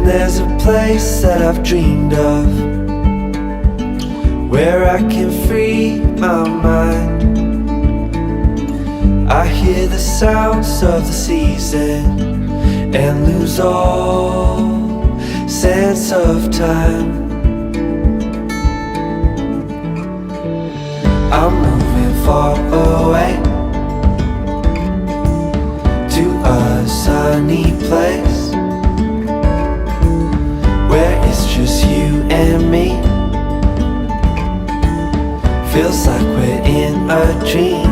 there's a place that I've dreamed of, where I can free my mind. I hear the sounds of the season and lose all sense of time. I'm moving far away to a sunny place where it's just you and me. Feels like we're in a dream.